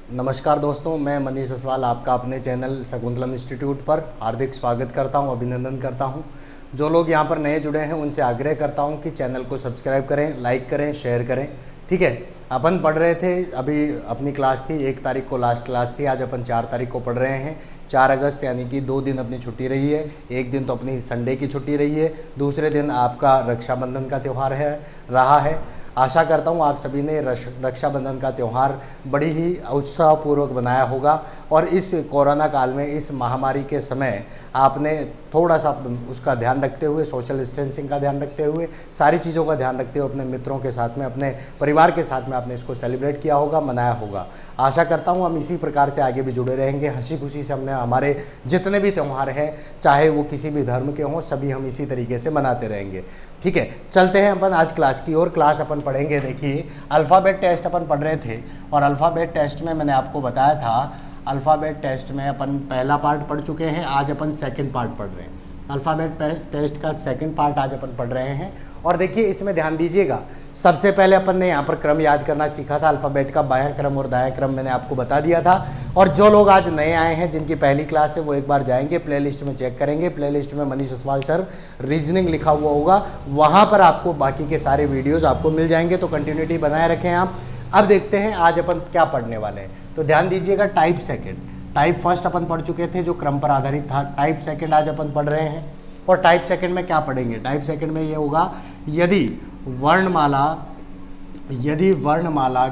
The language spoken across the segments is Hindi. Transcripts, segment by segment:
नमस्कार दोस्तों, मैं मनीष असवाल आपका अपने चैनल शकुंतलम इंस्टीट्यूट पर हार्दिक स्वागत करता हूं, अभिनंदन करता हूं। जो लोग यहां पर नए जुड़े हैं उनसे आग्रह करता हूं कि चैनल को सब्सक्राइब करें, लाइक करें, शेयर करें। ठीक है, अपन पढ़ रहे थे, अभी अपनी क्लास थी 1 तारीख को लास्ट क्लास थी। आज अपन 4 तारीख को पढ़ रहे हैं। 4 अगस्त यानी कि 2 दिन अपनी छुट्टी रही है। एक दिन तो अपनी संडे की छुट्टी रही है, दूसरे दिन आपका रक्षाबंधन का त्यौहार रहा है। आशा करता हूँ आप सभी ने रक्षाबंधन का त्यौहार बड़ी ही उत्साहपूर्वक बनाया होगा और इस कोरोना काल में, इस महामारी के समय आपने थोड़ा सा उसका ध्यान रखते हुए, सोशल डिस्टेंसिंग का ध्यान रखते हुए, सारी चीज़ों का ध्यान रखते हुए अपने मित्रों के साथ में, अपने परिवार के साथ में आपने इसको सेलिब्रेट किया होगा, मनाया होगा। आशा करता हूँ हम इसी प्रकार से आगे भी जुड़े रहेंगे। हंसी खुशी से हमने हमारे जितने भी त्यौहार हैं, चाहे वो किसी भी धर्म के हों, सभी हम इसी तरीके से मनाते रहेंगे। ठीक है, चलते हैं अपन आज क्लास की ओर। क्लास अपन पढ़ेंगे। देखिए, अल्फ़ाबेट टेस्ट अपन पढ़ रहे थे और अल्फ़ाबेट टेस्ट में मैंने आपको बताया था, अल्फ़ाबेट टेस्ट में अपन पहला पार्ट पढ़ चुके हैं। आज अपन सेकंड पार्ट पढ़ रहे हैं। अल्फ़ाबेट टेस्ट का सेकंड पार्ट आज अपन पढ़ रहे हैं। और देखिए, इसमें ध्यान दीजिएगा, सबसे पहले अपन ने यहाँ पर क्रम याद करना सीखा था। अल्फ़ाबेट का बायां क्रम और दायां क्रम मैंने आपको बता दिया था। और जो लोग आज नए आए हैं, जिनकी पहली क्लास है, वो एक बार जाएंगे प्लेलिस्ट में, चेक करेंगे। प्लेलिस्ट में मनीष असवाल सर रीजनिंग लिखा हुआ होगा, वहाँ पर आपको बाकी के सारे वीडियोज़ आपको मिल जाएंगे। तो कंटिन्यूटी बनाए रखें आप। अब देखते हैं आज अपन क्या पढ़ने वाले हैं। तो ध्यान दीजिएगा, टाइप सेकेंड, टाइप फर्स्ट अपन पढ़ चुके थे जो क्रम पर आधारित था। टाइप सेकंड आज अपन पढ़ रहे हैं। और टाइप सेकंड में क्या पढ़ेंगे? टाइप सेकंड में ये होगा, यदि वर्णमाला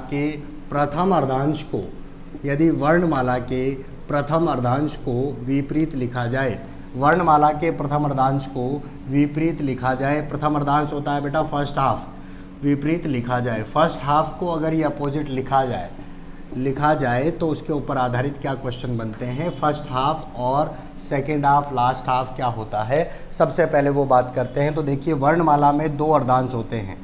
के प्रथम अर्धांश को, यदि वर्णमाला के प्रथम अर्धांश को विपरीत लिखा जाए, वर्णमाला के प्रथम अर्धांश को विपरीत लिखा जाए। प्रथम अर्धांश होता है बेटा फर्स्ट हाफ, विपरीत लिखा जाए। फर्स्ट हाफ को अगर ये अपोजिट लिखा जाए तो उसके ऊपर आधारित क्या क्वेश्चन बनते हैं, फर्स्ट हाफ और सेकेंड हाफ, लास्ट हाफ क्या होता है, सबसे पहले वो बात करते हैं। तो देखिए, वर्णमाला में 2 अर्धांश होते हैं।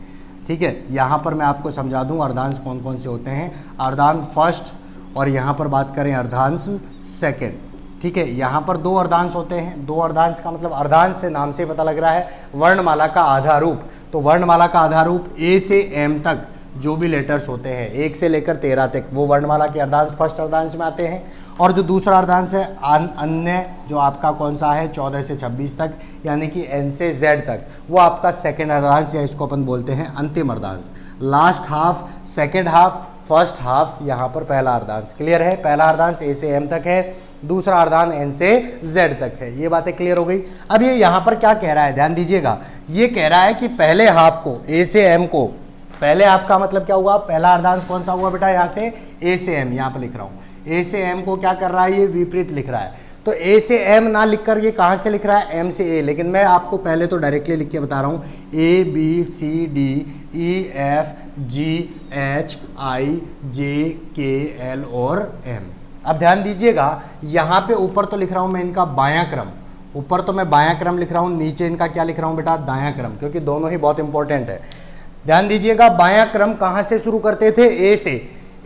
ठीक है, यहाँ पर मैं आपको समझा दूँ अर्धांश कौन कौन से होते हैं। अर्धांश फर्स्ट और यहाँ पर बात करें अर्धांश सेकेंड। ठीक है, यहाँ पर 2 अर्धांश होते हैं। 2 अर्धांश का मतलब, अर्धांश से नाम से पता लग रहा है, वर्णमाला का आधार रूप। तो वर्णमाला का आधार रूप ए से एम तक जो भी लेटर्स होते हैं, 1 से लेकर 13 तक, वो वर्णमाला के अर्धांश फर्स्ट अर्धांश में आते हैं। और जो दूसरा अर्धांश है अन्य, जो आपका कौन सा है, 14 से 26 तक, यानी कि एन से जेड तक, वो आपका सेकेंड अर्धांश, या इसको अपन बोलते हैं अंतिम अर्धांश। Last half, second half, first half, यहाँ पर पहला अर्धांश। क्लियर है? पहला अर्धांश ए से एम तक है, दूसरा अर्धांश एन से जेड तक है। ये बातें क्लियर हो गई। अब ये यहाँ पर क्या कह रहा है, ध्यान दीजिएगा, ये कह रहा है कि पहले हाफ को, ए से एम को, पहले हाफ का मतलब क्या हुआ, पहला अर्धांश कौन सा हुआ बेटा, यहाँ से ए से एम, यहाँ पर लिख रहा हूँ, ए से एम को क्या कर रहा है, ये विपरीत लिख रहा है। तो ए से एम ना लिखकर ये कहाँ से लिख रहा है, एम से ए। लेकिन मैं आपको पहले तो डायरेक्टली लिख के बता रहा हूँ, A B C D E F G H I J K L और एम। अब ध्यान दीजिएगा, यहाँ पे ऊपर तो लिख रहा हूँ मैं इनका बायां क्रम, ऊपर तो मैं बायां क्रम लिख रहा हूँ, नीचे इनका क्या लिख रहा हूँ बेटा, दायां क्रम, क्योंकि दोनों ही बहुत इंपॉर्टेंट है। ध्यान दीजिएगा, बायां क्रम कहाँ से शुरू करते थे,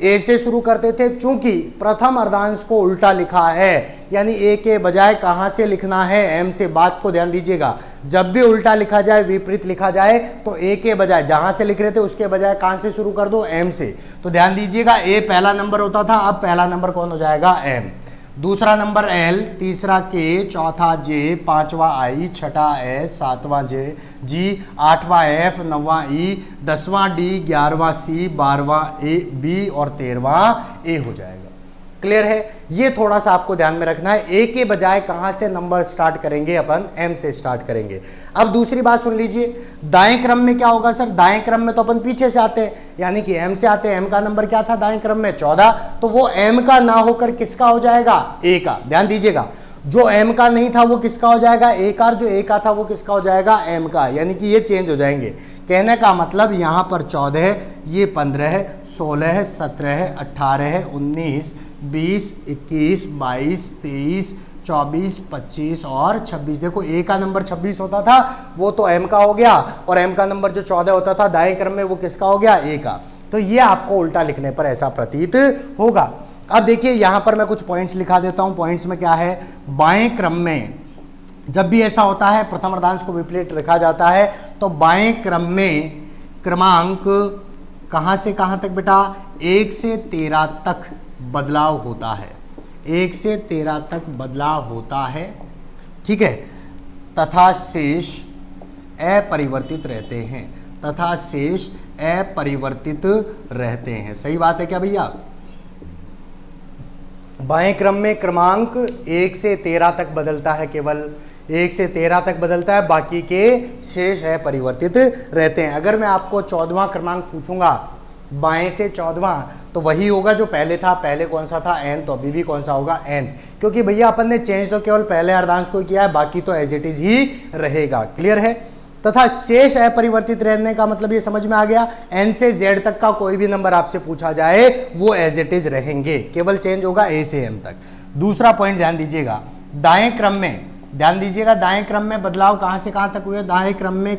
ए से शुरू करते थे, चूंकि प्रथम अर्धांश को उल्टा लिखा है, यानी ए के बजाय कहाँ से लिखना है, एम से। बात को ध्यान दीजिएगा, जब भी उल्टा लिखा जाए, विपरीत लिखा जाए, तो ए के बजाय, जहां से लिख रहे थे उसके बजाय कहां से शुरू कर दो, एम से। तो ध्यान दीजिएगा, ए पहला नंबर होता था, अब पहला नंबर कौन हो जाएगा, एम। दूसरा नंबर एल, तीसरा के, चौथा जे, पांचवा आई, छठा एच, सातवां जे जी, आठवां एफ, नौवां ई, 10वां डी, 11वां सी, 12वां ए बी और 13वां ए हो जाएगा। क्लियर है? ये थोड़ा सा आपको ध्यान में रखना है, ए के बजाय कहां से नंबर स्टार्ट करेंगे, अपन एम से स्टार्ट करेंगे। अब दूसरी बात सुन लीजिए, दाएं क्रम में क्या होगा सर, दाएं क्रम में तो अपन पीछे से आते हैं, यानी कि एम से आते हैं। एम का नंबर क्या था दाएं क्रम में, 14, तो वो एम का ना होकर किसका हो जाएगा, ए का। ध्यान दीजिएगा, जो एम का नहीं था वो किसका हो जाएगा, ए का, जो ए का था वो किसका हो जाएगा, एम का, यानी कि ये चेंज हो जाएंगे। कहने का मतलब यहाँ पर 14 है, ये 15 है, 16 है, 17 है, 18 है, 19, 20, 21, 22, 23, 24, 25 और 26। देखो, ए का नंबर 26 होता था, वो तो एम का हो गया, और एम का नंबर जो 14 होता था दाएं क्रम में, वो किसका हो गया, ए का। तो ये आपको उल्टा लिखने पर ऐसा प्रतीत होगा। अब देखिए, यहां पर मैं कुछ पॉइंट्स लिखा देता हूं। पॉइंट्स में क्या है, बाएं क्रम में जब भी ऐसा होता है, प्रथम अर्धांश को विपरीत लिखा जाता है, तो बाएं क्रम में क्रमांक कहां से कहां तक बेटा, 1 से 13 तक बदलाव होता है, 1 से 13 तक बदलाव होता है, ठीक है, तथा शेष अपरिवर्तित रहते हैं, तथा शेष अपरिवर्तित रहते हैं। सही बात है क्या भैया? बाएं क्रम में क्रमांक 1 से 13 तक बदलता है, केवल 1 से 13 तक बदलता है, बाकी के शेष परिवर्तित रहते हैं। अगर मैं आपको 14वां क्रमांक पूछूंगा बाएं से 14वां, तो वही होगा जो पहले था। पहले कौन सा था? n, तो अभी भी कौन सा होगा? n, क्योंकि भैया अपन ने चेंज तो केवल पहले अर्धांश को किया है, बाकी तो एज इट इज ही रहेगा। क्लियर है? तथा शेष अपरिवर्तित रहने का मतलब ये समझ में आ गया, n से z तक का कोई भी नंबर आपसे पूछा जाए वो एज इट इज रहेंगे, केवल चेंज होगा a से m तक। दूसरा पॉइंट ध्यान दीजिएगा, दाएं क्रम में, ध्यान दीजिएगा, दाएं क्रम में बदलाव कहां से कहां तक हुए? दाएं क्रम में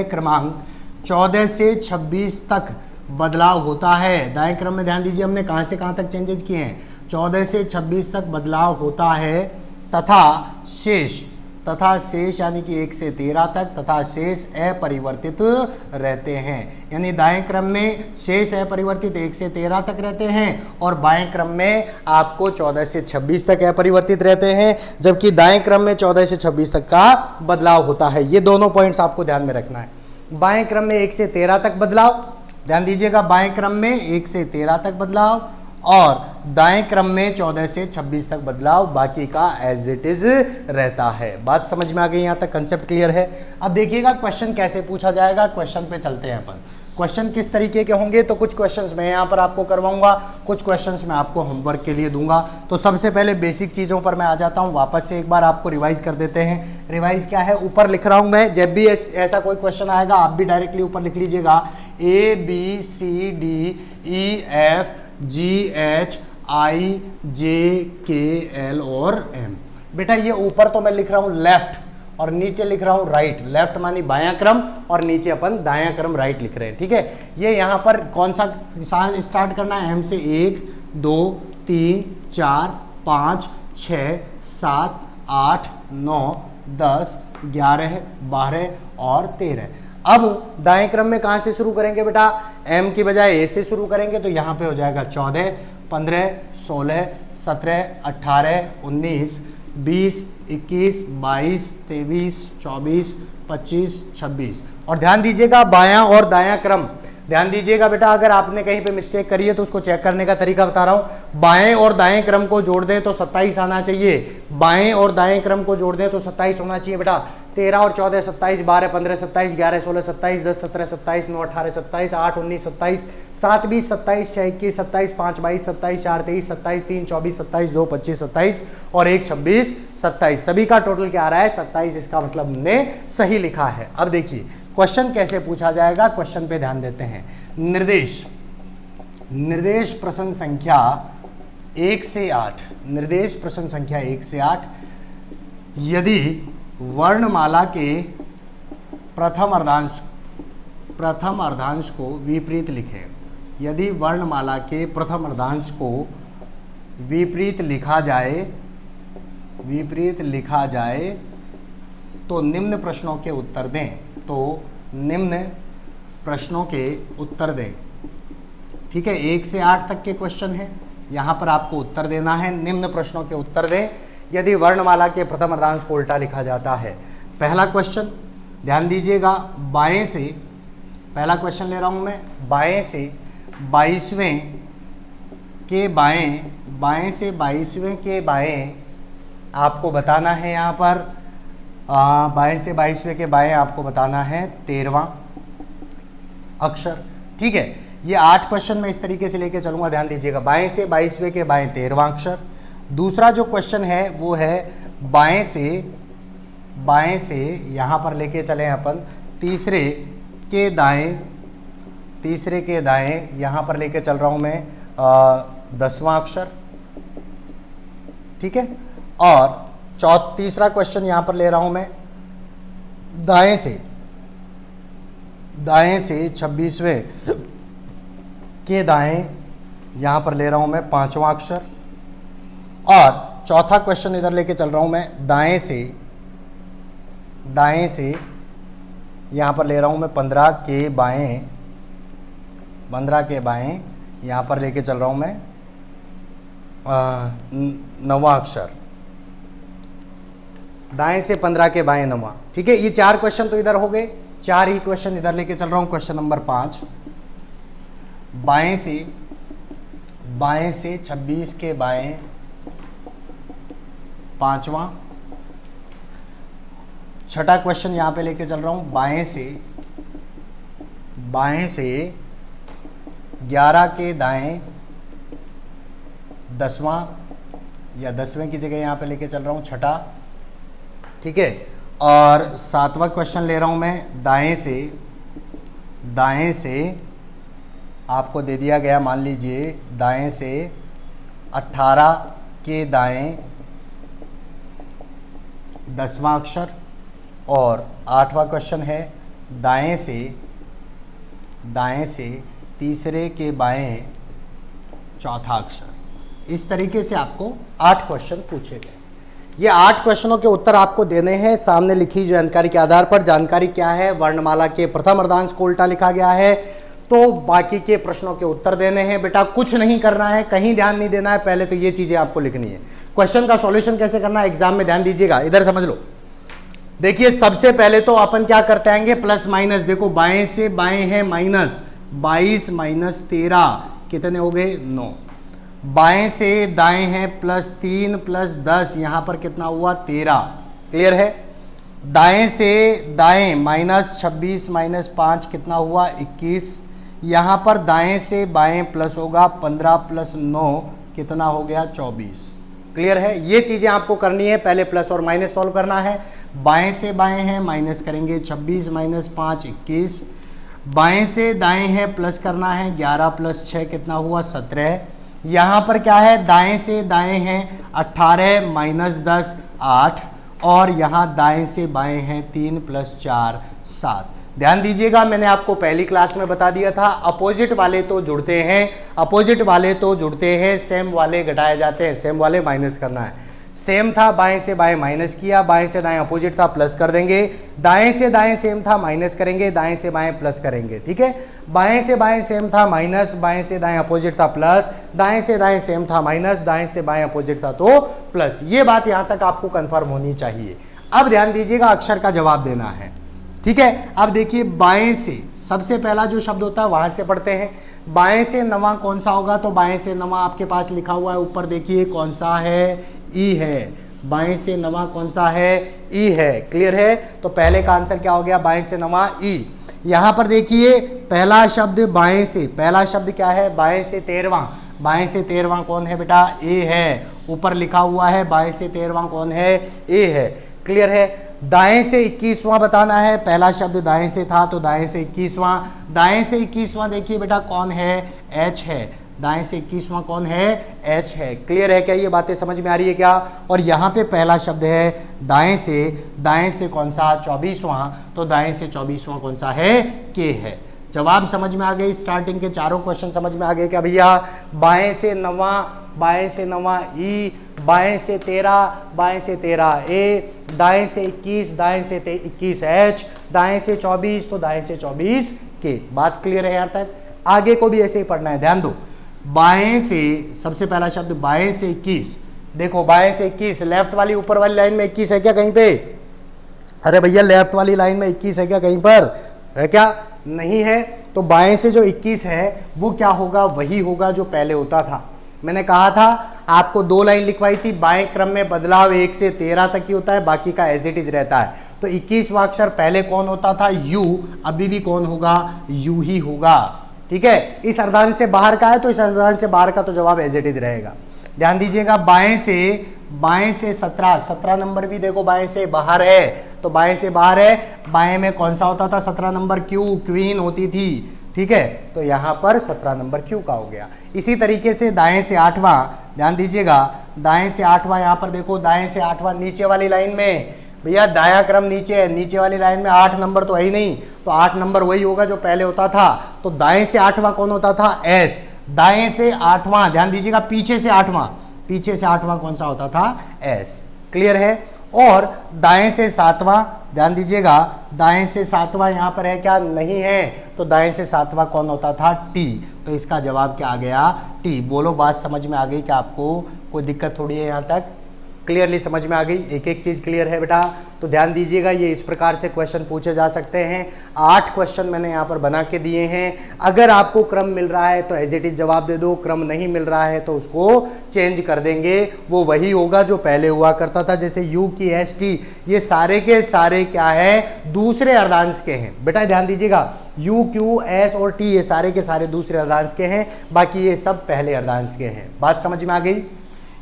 क्रमांक 14 से 26 तक बदलाव होता है। दाएं क्रम में ध्यान दीजिए, हमने कहां से कहां तक चेंजेस किए हैं? 14 से 26 तक बदलाव होता है, तथा शेष यानी कि 1 से 13 तक, तथा शेष अपरिवर्तित रहते हैं। यानी दाएं क्रम में शेष अपरिवर्तित 1 से 13 तक रहते हैं, और बाएं क्रम में आपको 14 से 26 तक अपरिवर्तित रहते हैं, जबकि दाएं क्रम में 14 से 26 तक का बदलाव होता है। ये दोनों पॉइंट्स आपको ध्यान में रखना है। बाएं क्रम में 1 से 13 तक बदलाव, ध्यान दीजिएगा, बाएं क्रम में 1 से 13 तक बदलाव, और दाएं क्रम में 14 से 26 तक बदलाव, बाकी का एज इट इज रहता है। बात समझ में आ गई? यहां तक कंसेप्ट क्लियर है? अब देखिएगा क्वेश्चन कैसे पूछा जाएगा। क्वेश्चन पे चलते हैं अपन। क्वेश्चन किस तरीके के होंगे? तो कुछ क्वेश्चंस मैं यहाँ पर आपको करवाऊंगा, कुछ क्वेश्चंस मैं आपको होमवर्क के लिए दूंगा। तो सबसे पहले बेसिक चीज़ों पर मैं आ जाता हूँ, वापस से एक बार आपको रिवाइज कर देते हैं। रिवाइज क्या है? ऊपर लिख रहा हूँ मैं, जब भी ऐसा कोई क्वेश्चन आएगा आप भी डायरेक्टली ऊपर लिख लीजिएगा, ABCDEF GH I J K L और M। बेटा ये ऊपर तो मैं लिख रहा हूँ लेफ्ट, और नीचे लिख रहा हूँ राइट। लेफ्ट मानी बायां क्रम, और नीचे अपन दायां क्रम राइट लिख रहे हैं, ठीक है। ये यहाँ पर कौन सा स्टार्ट करना है? M से 1 2 3 4 5 6 7 8 9 10 11 12 और 13। अब दाएं क्रम में कहां से शुरू करेंगे बेटा? M की बजाय A से शुरू करेंगे, तो यहां पे हो जाएगा 14 15 16 17 18 19 20 21 22 23 24 25 26। और ध्यान दीजिएगा बायां और दायां क्रम, ध्यान दीजिएगा बेटा, अगर आपने कहीं पे मिस्टेक करी है तो उसको चेक करने का तरीका बता रहा हूं। बाएं और दाएं क्रम को जोड़ दें तो 27 आना चाहिए, बाएं और दाएं क्रम को जोड़ दें तो 27 होना चाहिए बेटा। 13 और 14 27, 12 15 27, 11 16 27, 10 17 27, 9 18 27, 8 19 27, 7 20 27, 6 21 27, 5 22 27, 4 23 27, 3 24 27, 2 25 27 और 1 26 27। सभी का टोटल क्या आ रहा है? 27। इसका मतलब हमने सही लिखा है। अब देखिए क्वेश्चन कैसे पूछा जाएगा, क्वेश्चन पे ध्यान देते हैं। निर्देश प्रश्न संख्या 1 से 8, निर्देश प्रश्न संख्या 1 से 8, यदि वर्णमाला के प्रथम अर्धांश को विपरीत लिखें, यदि वर्णमाला के प्रथम अर्धांश को विपरीत लिखा जाए तो निम्न प्रश्नों के उत्तर दें, तो निम्न प्रश्नों के उत्तर दें। ठीक है, 1 से 8 तक के क्वेश्चन है, यहाँ पर आपको उत्तर देना है। निम्न प्रश्नों के उत्तर दें यदि वर्णमाला के प्रथम अर्धांश को उल्टा लिखा जाता है। पहला क्वेश्चन ध्यान दीजिएगा, बाएं से, पहला क्वेश्चन ले रहा हूँ मैं, बाएं से 22वें के बाएं, बाएं से 22वें के बाएं आपको बताना है। यहाँ पर बाएं से 22वें के बाएं आपको बताना है 13वां अक्षर। ठीक है, ये 8 क्वेश्चन मैं इस तरीके से लेके चलूंगा, ध्यान दीजिएगा। बाएं से 22वें के बाएं 13वां अक्षर। दूसरा जो क्वेश्चन है वो है बाएं से यहाँ पर लेके चलें अपन तीसरे के दाएं, यहाँ पर लेके चल रहा हूँ मैं 10वां अक्षर। ठीक है, और तीसरा क्वेश्चन यहाँ पर ले रहा हूँ मैं दाएं से 26वें के दाएं, यहाँ पर ले रहा हूँ मैं 5वां अक्षर। और चौथा क्वेश्चन इधर लेके चल रहा हूँ मैं दाएं से यहाँ पर ले रहा हूँ मैं 15 के बाएं 15 के बाएं, यहाँ पर लेके चल रहा हूँ मैं 9वां अक्षर, दाएं से 15 के बाएं 9वां। ठीक है, ये 4 क्वेश्चन तो इधर हो गए, 4 ही क्वेश्चन इधर लेके चल रहा हूँ। क्वेश्चन नंबर 5, बाएं से 26 के बाएं 5वां। छठा क्वेश्चन यहाँ पे लेके चल रहा हूँ, बाएं से 11 के दाएं 10वां, या 10वें की जगह यहाँ पे लेके चल रहा हूँ छठा। ठीक है, और 7वां क्वेश्चन ले रहा हूँ मैं, दाएं से आपको दे दिया गया, मान लीजिए दाएं से 18 के दाएं 10वां अक्षर। और 8वां क्वेश्चन है, दाएं से तीसरे के बाएं 4था अक्षर। इस तरीके से आपको 8 क्वेश्चन पूछे गए। ये 8 क्वेश्चनों के उत्तर आपको देने हैं सामने लिखी जानकारी के आधार पर। जानकारी क्या है, वर्णमाला के प्रथम अर्धांश को उल्टा लिखा गया है, तो बाकी के प्रश्नों के उत्तर देने हैं। बेटा कुछ नहीं करना है, कहीं ध्यान नहीं देना है, पहले तो ये चीजें आपको लिखनी है। क्वेश्चन का सॉल्यूशन कैसे करना है एग्जाम में ध्यान दीजिएगा, इधर समझ लो। देखिए सबसे पहले तो अपन क्या करते आएंगे, प्लस माइनस। देखो बाएं से बाएं है माइनस, 22 माइनस 13 कितने हो गए 9। बाएं से दाएं है +3 + 10, यहां पर कितना हुआ 13। क्लियर है। दाएं से दाएं -26 - 5 कितना हुआ 21। यहां पर दाएं से बाएं प्लस होगा 15 + 9 कितना हो गया 24। क्लियर है। ये चीजें आपको करनी है, पहले प्लस और माइनस सॉल्व करना है। बाएं से बाएं है माइनस करेंगे, 26 - 5 21। बाएं से दाएं है प्लस करना है, 11 + 6 कितना हुआ 17। यहाँ पर क्या है, दाएं से दाएं हैं 18 - 10 8, और यहाँ दाएं से बाएं हैं 3 + 4 7। ध्यान दीजिएगा, मैंने आपको पहली क्लास में बता दिया था, अपोजिट वाले तो जुड़ते हैं, अपोजिट वाले तो जुड़ते हैं, सेम वाले घटाए जाते हैं, सेम वाले माइनस करना है। सेम था बाएं से बाएं माइनस किया, बाएं से दाएं अपोजिट था प्लस कर देंगे, दाएं से दाएं सेम था माइनस करेंगे, दाएं से बाएं प्लस करेंगे। ठीक है, बाएं से बाएं सेम था माइनस, बाएं से दाएं अपोजिट था प्लस, दाएं से दाएं सेम था माइनस, दाएं से बाएं अपोजिट था तो प्लस। ये बात यहां तक आपको कंफर्म होनी चाहिए। अब ध्यान दीजिएगा, अक्षर का जवाब देना है। ठीक है, अब देखिए बाएं से सबसे पहला जो शब्द होता है वहां से पढ़ते हैं। बाएं से 9वां कौन सा होगा, तो बाएं से 9वां आपके पास लिखा हुआ है ऊपर, देखिए कौन सा है, ई है। बाएं से 9वां कौन सा है, ई है। क्लियर है, तो पहले का आंसर क्या हो गया, बाएं से 9वां ई। यहां पर देखिए पहला शब्द बाएं से, पहला शब्द क्या है, बाएं से 13वां। बाएं से 13वां कौन है बेटा, ए है। ऊपर लिखा हुआ है बाएं से 13वां कौन है, ए है। क्लियर है। दाएं से 21वां बताना है, पहला शब्द दाएं से था तो दाएं से 21वां। दाएं से 21वां देखिए बेटा कौन है, एच है। दाएं से 21वां कौन है, एच है। क्लियर है क्या, ये बातें समझ में आ रही है क्या। और यहाँ पे पहला शब्द है दाएं से कौन सा 24वां, तो दाएं से 24वां कौन सा है, के है। जवाब समझ में आ गई, स्टार्टिंग के चारों क्वेश्चन समझ में आ गए क्या भैया। बाएं से 9वां ई, बाएं से 13 ए, दाएं से 21 21 एच, दाएं से 24 तो दाएं से 24 के। बात क्लियर है यहाँ तक। आगे को भी ऐसे ही पढ़ना है, ध्यान दो। बाएं से सबसे पहला शब्द बाएं से 21, देखो बाएं से 21, लेफ्ट वाली ऊपर वाली लाइन में 21 है क्या कहीं पे, अरे भैया लेफ्ट वाली लाइन में 21 है क्या कहीं पर, है क्या, नहीं है। तो बाएं से जो 21 है वो क्या होगा, वही होगा जो पहले होता था। मैंने कहा था आपको 2 लाइन लिखवाई थी, बाएं क्रम में बदलाव 1 से 13 तक ही होता है, बाकी का एज इट इज रहता है। तो 21वां अक्षर पहले कौन होता था, यू, अभी भी कौन होगा, यू ही होगा। ठीक है, इस अर्धांश से बाहर का है तो इस अर्धांश से बाहर का तो जवाब एज इट इज रहेगा। ध्यान दीजिएगा, बाएं से 17 नंबर भी देखो बाएं से बाहर है, तो बाएं से बाहर है, बाएं में कौन सा होता था 17 नंबर, क्वीन होती थी। ठीक है, तो यहां पर 17 नंबर क्यू का हो गया। इसी तरीके से दाएं से 8वां, ध्यान दीजिएगा, दाएं से 8वां यहां पर देखो, दाएं से 8वां नीचे वाली लाइन में, भैया दाया क्रम नीचे है, नीचे वाली लाइन में 8 नंबर तो है ही नहीं, तो 8 नंबर वही होगा जो पहले होता था। तो दाएं से 8वां कौन होता था, एस। दाएं से 8वां, ध्यान दीजिएगा, पीछे से 8वां कौन सा होता था, एस। क्लियर है। और दाएं से 7वां ध्यान दीजिएगा, दाएं से सातवां यहाँ पर है क्या? नहीं है। तो दाएं से सातवां कौन होता था? टी। तो इसका जवाब क्या आ गया? टी। बोलो, बात समझ में आ गई क्या आपको? कोई दिक्कत थोड़ी है यहाँ तक? क्लियरली समझ में आ गई? एक एक चीज़ क्लियर है बेटा? तो ध्यान दीजिएगा, ये इस प्रकार से क्वेश्चन पूछे जा सकते हैं। 8 क्वेश्चन मैंने यहाँ पर बना के दिए हैं। अगर आपको क्रम मिल रहा है तो एज इट इज जवाब दे दो, क्रम नहीं मिल रहा है तो उसको चेंज कर देंगे, वो वही होगा जो पहले हुआ करता था। जैसे यू की एस टी, ये सारे के सारे क्या है? दूसरे अर्धांश के हैं बेटा। ध्यान दीजिएगा, यू क्यू एस और टी ये सारे के सारे दूसरे अर्धांश के हैं, बाकी ये सब पहले अर्धांश के हैं। बात समझ में आ गई?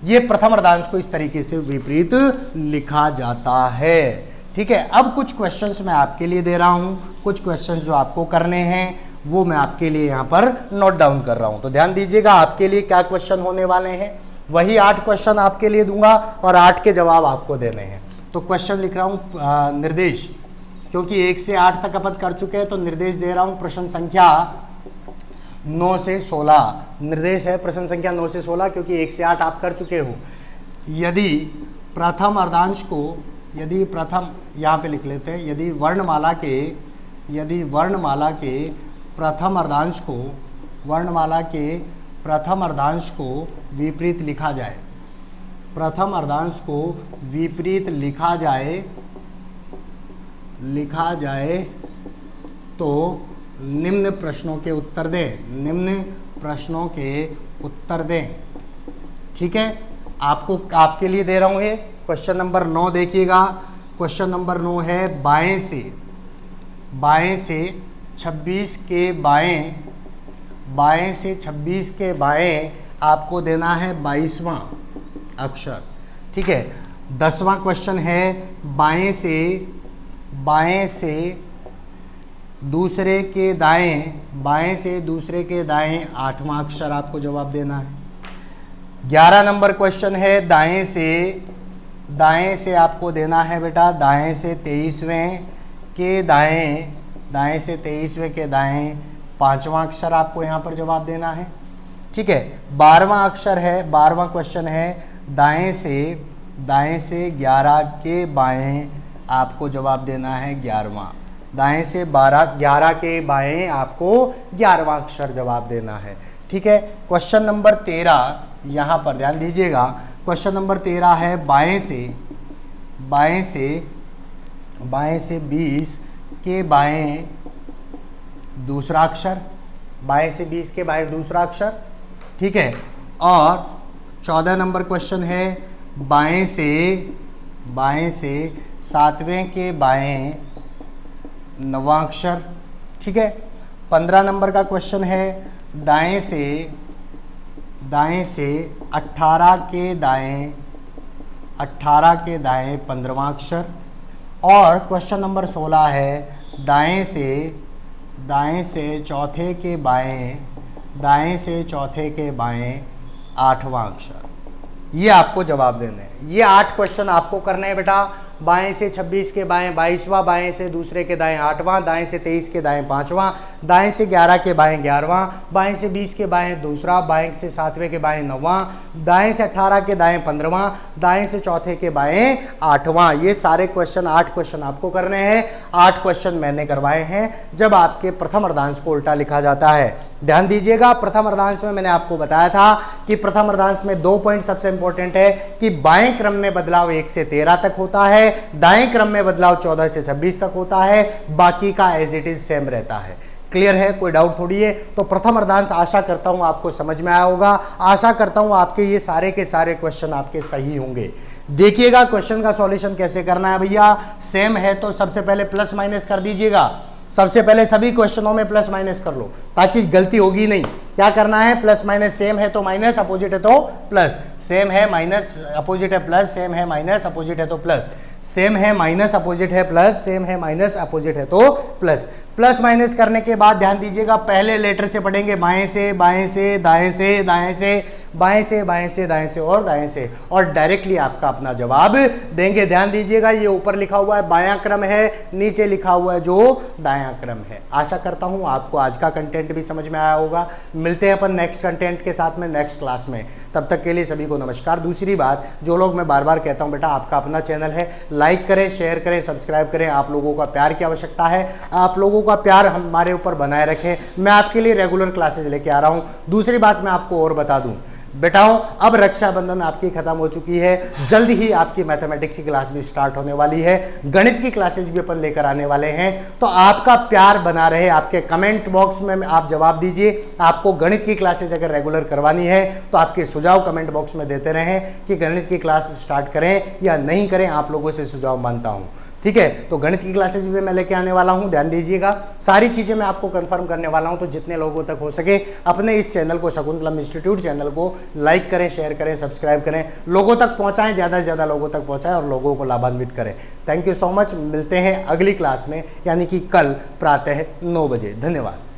ये प्रथम अर्धांश को इस तरीके से विपरीत लिखा जाता है। ठीक है, अब कुछ क्वेश्चंस मैं आपके लिए दे रहा हूं, कुछ क्वेश्चंस जो आपको करने हैं वो मैं आपके लिए यहां पर नोट डाउन कर रहा हूं। तो ध्यान दीजिएगा, आपके लिए क्या क्वेश्चन होने वाले हैं, वही 8 क्वेश्चन आपके लिए दूंगा और 8 के जवाब आपको देने हैं। तो क्वेश्चन लिख रहा हूं निर्देश, क्योंकि 1 से 8 तक अपन कर चुके हैं तो निर्देश दे रहा हूं प्रश्न संख्या 9 से 16। निर्देश है प्रश्न संख्या 9 से 16, क्योंकि 1 से 8 आप कर चुके हो। यदि प्रथम अर्धांश को, यदि प्रथम, यहाँ पे लिख लेते हैं, यदि वर्णमाला के प्रथम अर्धांश को, वर्णमाला के प्रथम अर्धांश को विपरीत लिखा जाए, प्रथम अर्धांश को विपरीत लिखा जाए तो निम्न प्रश्नों के उत्तर दें, निम्न प्रश्नों के उत्तर दें। ठीक है, आपको, आपके लिए दे रहा हूं ये क्वेश्चन नंबर 9। देखिएगा, क्वेश्चन नंबर 9 है बाएं से 26 के बाएं, बाएं से 26 के बाएं आपको देना है 22वां अक्षर। ठीक है, 10वां क्वेश्चन है बाएं से दूसरे के दाएं, बाएं से दूसरे के दाएं 8वां अक्षर आपको जवाब देना है। 11 नंबर क्वेश्चन है दाएं से आपको देना है बेटा, दाएं से 23वें के दाएं, दाएं से 23वें के दाएं 5वां अक्षर आपको यहाँ पर जवाब देना है। ठीक है, 12वां अक्षर है, 12वां क्वेश्चन है दाएं से 11 के बाएं आपको जवाब देना है 11वां, दाएं से 11 के बाएं आपको 11वां अक्षर जवाब देना है। ठीक है, क्वेश्चन नंबर 13 यहाँ पर ध्यान दीजिएगा, क्वेश्चन नंबर 13 है बाएं से 20 के बाएं दूसरा अक्षर, बाएं से 20 के बाएं दूसरा अक्षर। ठीक है, और 14 नंबर क्वेश्चन है बाएं से 7वें के बाएं 9वां अक्षर। ठीक है, 15 नंबर का क्वेश्चन है दाएं से 18 के दाएं 15वां अक्षर। और क्वेश्चन नंबर 16 है दाएं से चौथे के बाएं 8वां अक्षर। ये आपको जवाब देने हैं। ये 8 क्वेश्चन आपको करने हैं बेटा। बाएं से 26 के बाएं 22वां, बाएं से दूसरे के दाएं 8वां, दाएं से 23 के दाएं 5वां, दाएं से 11 के बाएं 11वां, बाएं से 20 के बाएं दूसरा, बाएं से 7वें के बाएं 9वां, दाएं से 18 के दाएं 15वां, दाएं से चौथे के बाएं 8वां। ये सारे क्वेश्चन 8 क्वेश्चन आपको करने हैं। 8 क्वेश्चन मैंने करवाए हैं जब आपके प्रथम अर्धांश को उल्टा लिखा जाता है। ध्यान दीजिएगा, प्रथम अर्धांश में मैंने आपको बताया था कि प्रथम अर्धांश में 2 पॉइंट सबसे इंपॉर्टेंट है कि बाएं क्रम में बदलाव 1 से 13 तक होता है, दाएं क्रम में बदलाव 14 से 26 तक होता है, बाकी का एज इट इज सेम रहता है। क्लियर है, कोई डाउट थोड़ी है। तो प्रथम अर्धांश आशा करता हूं आपको समझ में आया होगा। आशा करता हूं आपके ये सारे के सारे क्वेश्चन आपके सही होंगे। देखिएगा क्वेश्चन का सॉल्यूशन कैसे करना है भैया। सेम है तो सबसे पहले प्लस माइनस कर दीजिएगा, सबसे पहले सभी क्वेश्चनों में प्लस माइनस कर लो ताकि गलती होगी नहीं। क्या करना है, प्लस माइनस, सेम है तो माइनस, अपोजिट है तो प्लस, सेम है माइनस अपोजिट है प्लस, सेम है माइनस अपोजिट है तो प्लस, सेम है माइनस अपोजिट है प्लस, सेम है माइनस अपोजिट है तो प्लस। प्लस माइनस करने के बाद ध्यान दीजिएगा पहले लेटर से पढ़ेंगे बाएं से, बाएं से, दाएं से, दाएं से, बाएं से, बाएं से, दाएं से और दाएं से, और डायरेक्टली आपका अपना जवाब देंगे। ध्यान दीजिएगा ये ऊपर लिखा हुआ है बायां क्रम है, नीचे लिखा हुआ है जो दायां क्रम है। आशा करता हूं आपको आज का कंटेंट भी समझ में आया होगा। मिलते हैं अपन नेक्स्ट कंटेंट के साथ में नेक्स्ट क्लास में। तब तक के लिए सभी को नमस्कार। दूसरी बात, जो लोग मैं बार बार कहता हूं, बेटा आपका अपना चैनल है, लाइक करें, शेयर करें, सब्सक्राइब करें। आप लोगों का प्यार की आवश्यकता है, आप लोगों का प्यार हमारे ऊपर बनाए रखें। मैं आपके लिए रेगुलर क्लासेज लेके आ रहा हूं। दूसरी बात मैं आपको और बता दूं बेटाओं, अब रक्षाबंधन आपकी खत्म हो चुकी है, जल्द ही आपकी मैथमेटिक्स की क्लास भी स्टार्ट होने वाली है, गणित की क्लासेज भी अपन लेकर आने वाले हैं। तो आपका प्यार बना रहे, आपके कमेंट बॉक्स में आप जवाब दीजिए। आपको गणित की क्लासेज अगर रेगुलर करवानी है तो आपके सुझाव कमेंट बॉक्स में देते रहें कि गणित की क्लास स्टार्ट करें या नहीं करें। आप लोगों से सुझाव मांगता हूं, ठीक है। तो गणित की क्लासेज भी मैं लेके आने वाला हूं, ध्यान दीजिएगा। सारी चीज़ें मैं आपको कंफर्म करने वाला हूं। तो जितने लोगों तक हो सके अपने इस चैनल को, शकुंतलम इंस्टीट्यूट चैनल को लाइक करें, शेयर करें, सब्सक्राइब करें, लोगों तक पहुंचाएं, ज़्यादा से ज़्यादा लोगों तक पहुंचाएं और लोगों को लाभान्वित करें। Thank you so much. मिलते हैं अगली क्लास में, यानी कि कल प्रातः 9 बजे। धन्यवाद।